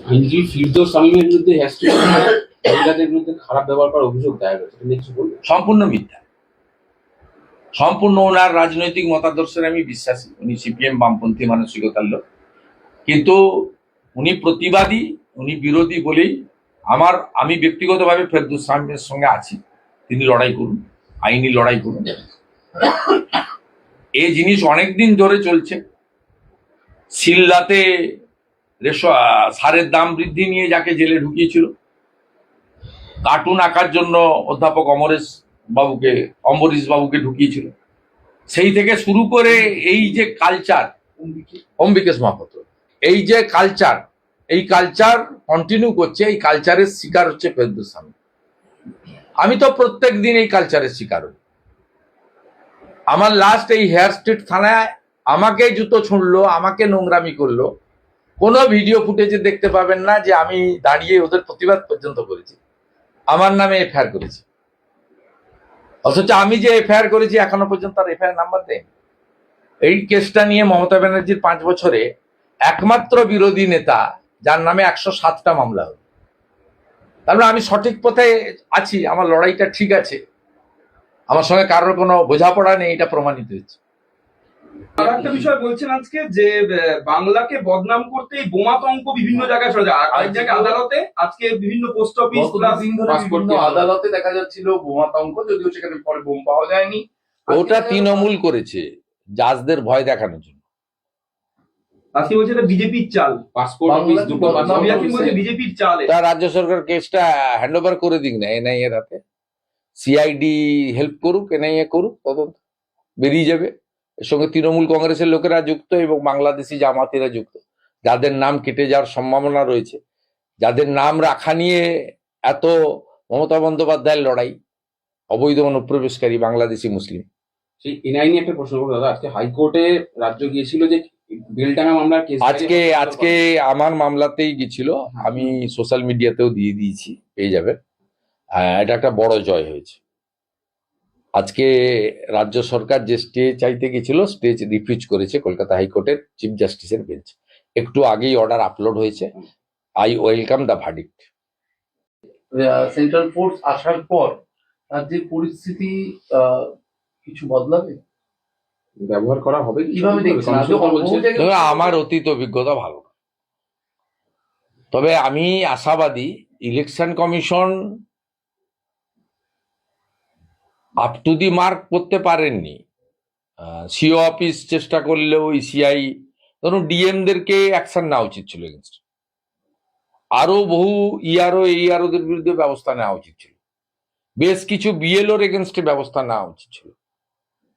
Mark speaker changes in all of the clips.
Speaker 1: আইনজীবী ফিরদৌস শামীমের বিরুদ্ধে মহিলাদের বিরুদ্ধে খারাপ ব্যবহার করার অভিযোগ দায়ের হয়েছে,
Speaker 2: সম্পূর্ণ মিথ্যা। সম্পূর্ণ ওনার রাজনৈতিক মতাদর্শের আমি বিশ্বাসী। উনি সিপিএম বামপন্থী মানসিকতার লোক, কিন্তু উনি প্রতিবাদী, উনি বিরোধী বলেই আমি ব্যক্তিগতভাবে ফিরদৌস শামীমের সঙ্গে আছি। তিনি লড়াই করুন, আইনি লড়াই করুন। এই জিনিস অনেকদিন ধরে চলছে। সিলদাতে সারের দাম বৃদ্ধি নিয়ে যাকে জেলে ঢুকিয়েছিল, কার্টুন আঁকার জন্য অধ্যাপক অম্বরীশ বাবুকে ঢুকিয়েছিল, সেই থেকে শুরু করে এই যে কালচার, অম্বিকেশ মাহাতো, এই যে কালচার, এই কালচার কন্টিনিউ করছে। এই কালচারের শিকার হচ্ছে ফিরদৌস শামীম। আমি তো প্রত্যেক দিন এই কালচারের শিকার হই। আমার লাস্ট এই হেয়ার স্ট্রিট থানায় আমাকে জুতো ছুঁড়লো, আমাকে নোংরামি করলো। কোনো ভিডিও ফুটেজে দেখতে পাবেন না যে আমি দাঁড়িয়ে ওদের প্রতিবাদ পর্যন্ত করেছি, আমার নামে এফআইআর করেছি। অথচ আমি যে এফআইআর করেছি এখনো পর্যন্ত তার এফআইআর নাম্বার দেয়নি। এই কেসটা নিয়ে মমতা ব্যানার্জির 5 বছরে একমাত্র বিরোধী নেতা যার নামে 107টা মামলা হলো। তারপরে আমি সঠিক পথে আছি, আমার লড়াইটা ঠিক আছে, আমার সঙ্গে কারোর কোনো বোঝাপড়া নেই, এটা প্রমাণিত হচ্ছে।
Speaker 3: আর একটা বিষয় বলছেন আজকে যে বাংলাকে বদনাম করতে বোমাতঙ্ক বিভিন্ন জায়গায় ছড়া যায়। আরেক জায়গায় আদালতে আজকে বিভিন্ন পোস্ট অফিস
Speaker 4: আদালতে দেখা যাচ্ছিল বোমাতঙ্ক, যদিও সেখানে পরে বোম পাওয়া যায়নি।
Speaker 2: ওটা তৃণমূল করেছে জাজদের ভয় দেখানোর জন্য।
Speaker 3: আজকে বলছে এটা বিজেপির চাল,
Speaker 1: পাসপোর্ট অফিস দুটো
Speaker 3: বিজেপির চাল।
Speaker 2: তা রাজ্য সরকার কেসটা হ্যান্ড ওভার করে দিক না এনআইএ হাতে, সিআইডি হেল্প করুক, এনআইএ করুক, তদন্ত বেরিয়ে যাবে। এর সঙ্গে তৃণমূল কংগ্রেসের লোকেরা যুক্ত এবং বাংলাদেশি জামাতিরা যুক্ত, যাদের নাম কেটে যাওয়ার সম্ভাবনা রয়েছে, যাদের নাম রাখা নিয়ে এত মমতা বন্দ্যোপাধ্যায়ের লড়াই, অবৈধ অনুপ্রবেশকারী বাংলাদেশি মুসলিম।
Speaker 1: সেই এনআই নিয়ে একটা প্রশ্ন করবো দাদা, আজকে হাইকোর্টে রাজ্য গিয়েছিল যে বেলডাঙ্গা মামলার কেস,
Speaker 2: আজকে আমার মামলাতেই গেছিল, আমি সোশ্যাল মিডিয়াতেও দিয়ে দিয়েছি, পেয়ে যাবেন। এটা একটা বড় জয় হয়েছে। আজকে রাজ্য সরকার যে স্টে চাইতে গেছিল, স্টে রিফিউজ করেছে কলকাতা হাইকোর্টের চিফ জাস্টিসের বেঞ্চ। একটু আগেই অর্ডার আপলোড হয়েছে। I welcome the verdict.
Speaker 4: Central force আসার পর তার যে পরিস্থিতি কিছু বদলাবে,
Speaker 1: ব্যবহার করা হবে
Speaker 4: কিভাবে দেখছেন?
Speaker 2: আমার অতীত অভিজ্ঞতা ভালো না, তবে আমি আশাবাদী election commission up to the mark করতে পারেননি। সিও অফিস চেষ্টা করলেও ইসিআই, ধরুন ডিএমদেরকে অ্যাকশন নেওয়া উচিত ছিল, এগেনস্ট আরো বহু এইআরওদের বিরুদ্ধে ব্যবস্থা নেওয়া উচিত ছিল, বেশ কিছু বিএলওর এগেনস্টে ব্যবস্থা নেওয়া উচিত ছিল,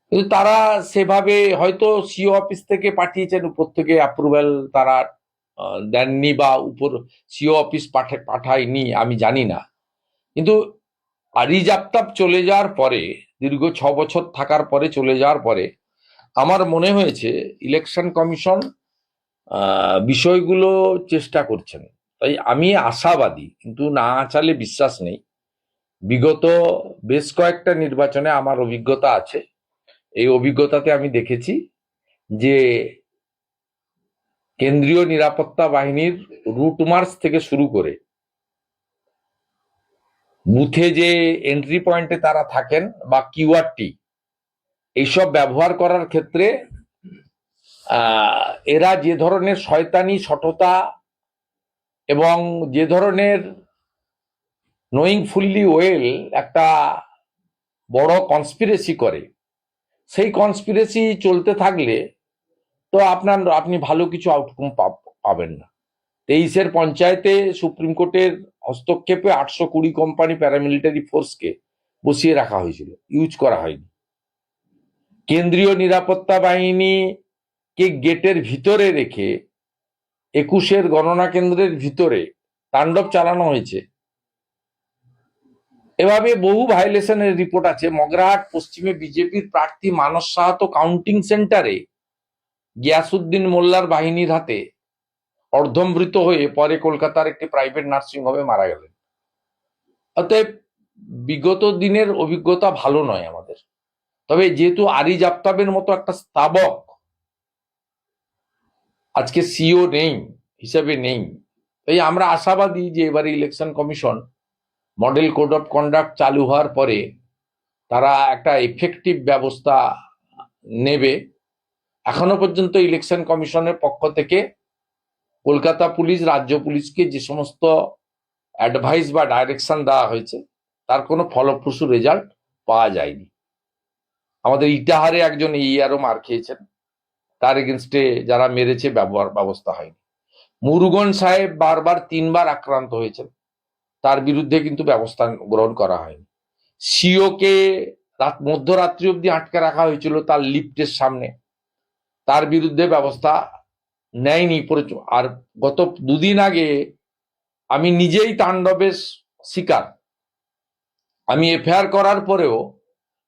Speaker 2: কিন্তু তারা সেভাবে হয়তো সিও অফিস থেকে পাঠিয়েছেন, উপর থেকে অ্যাপ্রুভ্যাল তারা দেননি, বা উপর সিও অফিস পাঠায়নি, আমি জানি না। কিন্তু আরিজ আফতাব চলে যাওয়ার পরে, দীর্ঘ 6 বছর থাকার পরে চলে যাওয়ার পরে আমার মনে হয়েছে ইলেকশন কমিশন বিষয়গুলো চেষ্টা করছেন। তাই আমি আশাবাদী, কিন্তু না আচালে বিশ্বাস নেই। বিগত বেশ কয়েকটা নির্বাচনে আমার অভিজ্ঞতা আছে, এই অভিজ্ঞতাতে আমি দেখেছি যে কেন্দ্রীয় নিরাপত্তা বাহিনীর রুট মার্চ থেকে শুরু করে বুথে যে এন্ট্রি পয়েন্টে তারা থাকেন বা কিউআরটি, এইসব ব্যবহার করার ক্ষেত্রে এরা যে ধরনের শয়তানি সততা এবং যে ধরনের নোয়িং ফুললি ওয়েল একটা বড় কনস্পিরেসি করে, সেই কনস্পিরেসি চলতে থাকলে তো আপনি ভালো কিছু আউটকাম পাবেন না। 23-এর পঞ্চায়েতে সুপ্রিম কোর্টের হস্তক্ষেপে 820 কোম্পানি প্যারামিলিটারি ফোর্সকে বসিয়ে রাখা হয়েছিল, ইউজ করা হয়নি। কেন্দ্রীয় নিরাপত্তা বাহিনীকে গেটের ভিতরে রেখে 21-এর গণনা কেন্দ্রের ভিতরে তাণ্ডব চালানো হয়েছে। এভাবে বহু ভায়োলেশনের রিপোর্ট আছে। মগরাহাট পশ্চিমে বিজেপির প্রার্থী মানস সাহা তো কাউন্টিং সেন্টারে গিয়াসউদ্দিন মোল্লার বাহিনীর হাতে অর্ধমৃত হয়ে পরে কলকাতার একটি প্রাইভেট নার্সিং হোমে মারা গেলেন। অতএব বিগত দিনের অভিজ্ঞতা ভালো নয় আমাদের। তবে যেহেতু আরিজ আফতাবের মতো একটা স্থাবক আজকে সিও নেই, হিসেবে নেই। তাই আমরা আশাবাদী যে এবারে election commission model code of conduct চালু হওয়ার পরে তারা একটা এফেক্টিভ ব্যবস্থা নেবে। এখনো পর্যন্ত ইলেকশন কমিশনের পক্ষ থেকে কলকাতা পুলিশ, রাজ্য পুলিশকে যে সমস্ত অ্যাডভাইস বা ডাইরেকশন দেওয়া হয়েছে তার কোনো ফলপ্রসূ রেজাল্ট পাওয়া যায়নি। আমাদের ইটাহারে একজন ERO মার খেয়েছেন, তার এগেনস্টে যারা মেরেছে ব্যবস্থা হয়নি। মুরুগন সাহেব বারবার 3বার আক্রান্ত হয়েছেন, তার বিরুদ্ধে কিন্তু ব্যবস্থা গ্রহণ করা হয়নি। সিওকে মধ্যরাত্রি অব্দি আটকে রাখা হয়েছিল তার লিফটের সামনে, তার বিরুদ্ধে ব্যবস্থা নেয়নি। আর গত 2 দিন আগে আমি নিজেই তাণ্ডবের শিকার। আমি FIR করার পরেও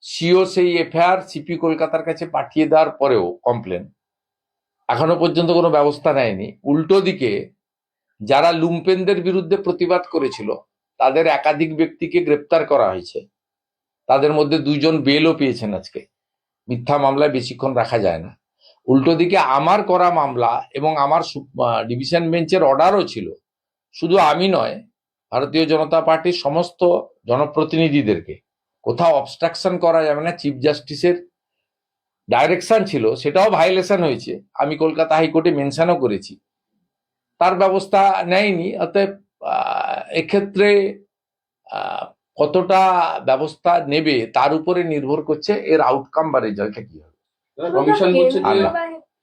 Speaker 2: সিও সেই FIR CP কলকাতার কাছে পাঠিয়ে দেওয়ার পরেও কমপ্লেন এখনো পর্যন্ত কোনো ব্যবস্থা নেয়নি। উল্টো দিকে যারা লুম্পেনদের বিরুদ্ধে প্রতিবাদ করেছিল তাদের একাধিক ব্যক্তিকে গ্রেপ্তার করা হয়েছে, তাদের মধ্যে 2 জন বেলও পেয়েছেন আজকে। মিথ্যা মামলায় বেশিক্ষণ রাখা যায় না। উল্টো দিকে আমার করা মামলা এবং আমার ডিভিশন বেঞ্চের অর্ডারও ছিল, শুধু আমি নয়, ভারতীয় জনতা পার্টির সমস্ত জনপ্রতিনিধিদেরকে কোথাও অবস্ট্রাকশন করা যাবে না, চিফ জাস্টিসের ডাইরেকশন ছিল, সেটাও ভায়োলেশন হয়েছে। আমি কলকাতা হাইকোর্টে মেনশনও করেছি, তার ব্যবস্থা নেয়নি। অতএব এক্ষেত্রে কতটা ব্যবস্থা নেবে তার উপরে নির্ভর করছে এর আউটকাম বা রেজাল্টটা কি হবে।
Speaker 1: কমিশন বলছে যে
Speaker 2: আল্লাহ।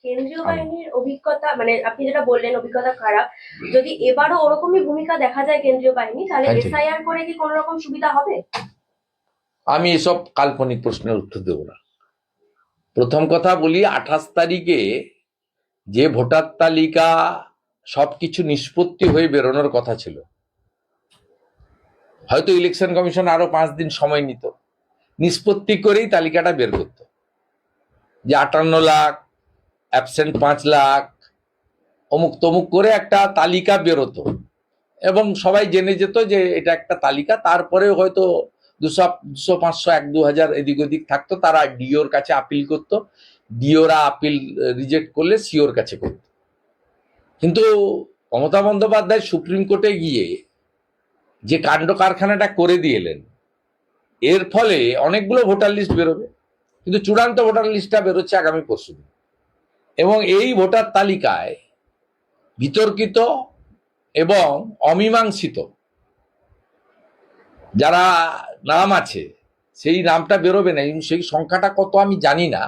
Speaker 5: কেন্দ্রীয় বাহিনীর অভিজ্ঞতা, মানে আপনি যেটা বললেন অভিজ্ঞতা খারাপ, যদি এবারও ওরকমই ভূমিকা দেখা যায় কেন্দ্রীয় বাহিনী, তাহলে
Speaker 2: আচ্ছা।
Speaker 5: SIR করে কি কোনো রকম সুবিধা হবে?
Speaker 2: আমি এসব কাল্পনিক প্রশ্নের উত্তর দেব না। প্রথম কথা বলি, 28 তারিখে যে ভোটার তালিকা সবকিছু নিষ্পত্তি হয়ে বেরোনোর কথা ছিল, হয়তো ইলেকশন কমিশন আরো 5 দিন সময় নিত, নিষ্পত্তি করেই তালিকাটা বের করত, যে 58 লাখ, অ্যাবসেন্ট 5 লাখ, অমুক তমুক করে একটা তালিকা বেরোতো এবং সবাই জেনে যেত যে এটা একটা তালিকা। তারপরে হয়তো 200, 500, 1-2 হাজার এদিক ওদিক থাকতো, তারা ডিওর কাছে আপিল করতো, ডিওরা আপিল রিজেক্ট করলে সিওর কাছে করত। কিন্তু মমতা বন্দ্যোপাধ্যায় সুপ্রিম কোর্টে গিয়ে যে কাণ্ড কারখানাটা করে দিয়েলেন, এর ফলে অনেকগুলো ভোটার লিস্ট বেরোবে, কিন্তু চূড়ান্ত ভোটার লিস্টটা বেরোচ্ছে আগামী পরশুদিন। এবং এই ভোটার তালিকায় বিতর্কিত এবং অমীমাংসিত যারা নাম আছে সেই নামটা বেরোবে না। সেই সংখ্যাটা কত আমি জানি না,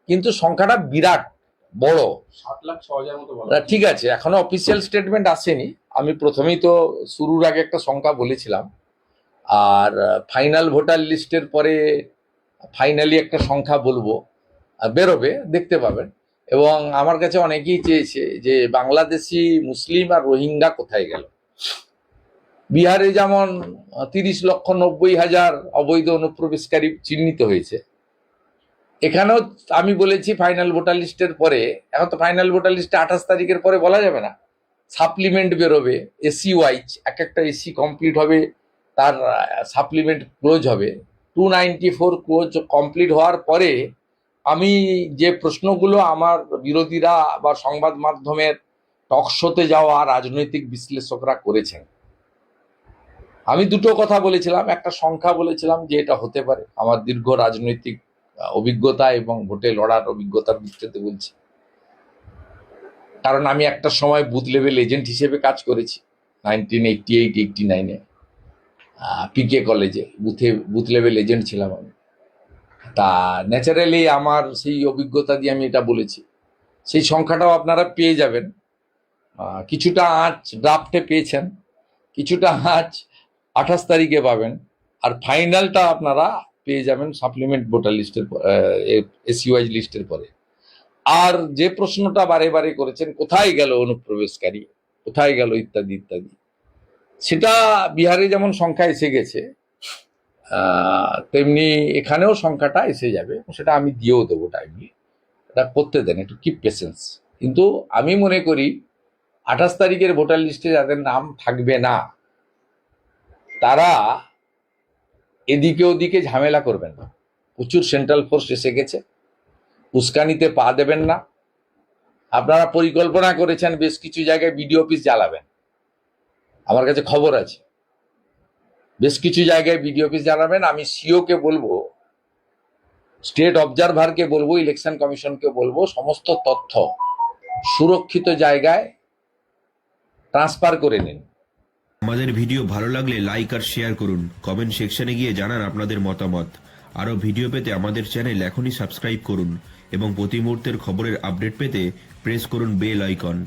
Speaker 2: কিন্তু সংখ্যাটা বিরাট বড়,
Speaker 1: 7,06,000 মতো বলা
Speaker 2: ঠিক আছে, এখনো অফিসিয়াল স্টেটমেন্ট আসেনি। আমি প্রথমেই তো শুরুর আগে একটা সংখ্যা বলেছিলাম, আর ফাইনাল ভোটার লিস্টের পরে ফাইনালি একটা সংখ্যা বলবো, বেরোবে, দেখতে পাবেন। এবং আমার কাছে অনেকেই চেয়েছে যে বাংলাদেশি মুসলিম আর রোহিঙ্গা কোথায় গেল। বিহারে যেমন 30,90,000 অবৈধ অনুপ্রবেশকারী চিহ্নিত হয়েছে, এখানেও আমি বলেছি ফাইনাল ভোটার লিস্টের পরে, এখন তো ফাইনাল ভোটার লিস্টে 28 তারিখের পরে বলা যাবে না, সাপ্লিমেন্ট বেরোবে, এসি ওয়াইজ একটা এসি কমপ্লিট হবে, তার সাপ্লিমেন্ট ক্লোজ হবে। 294 ক্লোজ কমপ্লিট হওয়ার পরে আমি যে প্রশ্নগুলো আমার বিরোধীরা বা সংবাদ মাধ্যমের টকশোতে যাওয়া রাজনৈতিক বিশ্লেষকরা করেছেন, আমি 2টো কথা বলেছিলাম। একটা সংখ্যা বলেছিলাম যে এটা হতে পারে, আমার দীর্ঘ রাজনৈতিক অভিজ্ঞতা এবং ভোটে লড়ার অভিজ্ঞতার ভিত্তিতে বলছি, কারণ আমি একটা সময় বুথ লেভেল এজেন্ট হিসেবে কাজ করেছি 1988-89-এ পিকে কলেজে, বুথ লেভেল এজেন্ট ছিলাম আমি। তা ন্যাচারালি আমার সেই অভিজ্ঞতা দিয়ে আমি এটা বলেছি। সেই সংখ্যাটাও আপনারা পেয়ে যাবেন, কিছুটা আঁচ ড্রাফটে পেয়েছেন, কিছুটা আঁচ 28 তারিখে পাবেন, আর ফাইনালটা আপনারা পেয়ে যাবেন সাপ্লিমেন্ট ভোটার লিস্টের এসইউআই লিস্টের পরে। আর যে প্রশ্নটা বারে বারে করেছেন, কোথায় গেল অনুপ্রবেশকারী, কোথায় গেল ইত্যাদি ইত্যাদি, সেটা বিহারে যেমন সংখ্যা এসে গেছে, তেমনি এখানেও সংখ্যাটা এসে যাবে, সেটা আমি দিয়েও দেবো টাইমলি। এটা করতে দেন, একটু কিপ পেশেন্স। কিন্তু আমি মনে করি 28 তারিখের ভোটার লিস্টে যাদের নাম থাকবে না, তারা এদিকে ওদিকে ঝামেলা করবেন না। প্রচুর সেন্ট্রাল ফোর্স এসে গেছে, উস্কানিতে পা দেবেন না। আপনারা পরিকল্পনা করেছেন বেশ কিছু জায়গায় বিডিও অফিস জ্বালাবেন, আমার কাছে খবর আছে বেশ কিছু জায়গায় বিডিও অফিস জ্বালাবেন। আমি সিওকে বলবো, স্টেট অবজারভারকে বলবো, ইলেকশন কমিশনকে বলবো সমস্ত তথ্য সুরক্ষিত জায়গায় ট্রান্সফার করে নিন।
Speaker 6: আমাদের ভিডিও ভালো লাগলে লাইক আর শেয়ার করুন, কমেন্ট সেকশনে গিয়ে জানান আপনাদের মতামত। আরও ভিডিও পেতে আমাদের চ্যানেল এখনই সাবস্ক্রাইব করুন এবং প্রতি মুহূর্তের খবরের আপডেট পেতে প্রেস করুন বেল আইকন।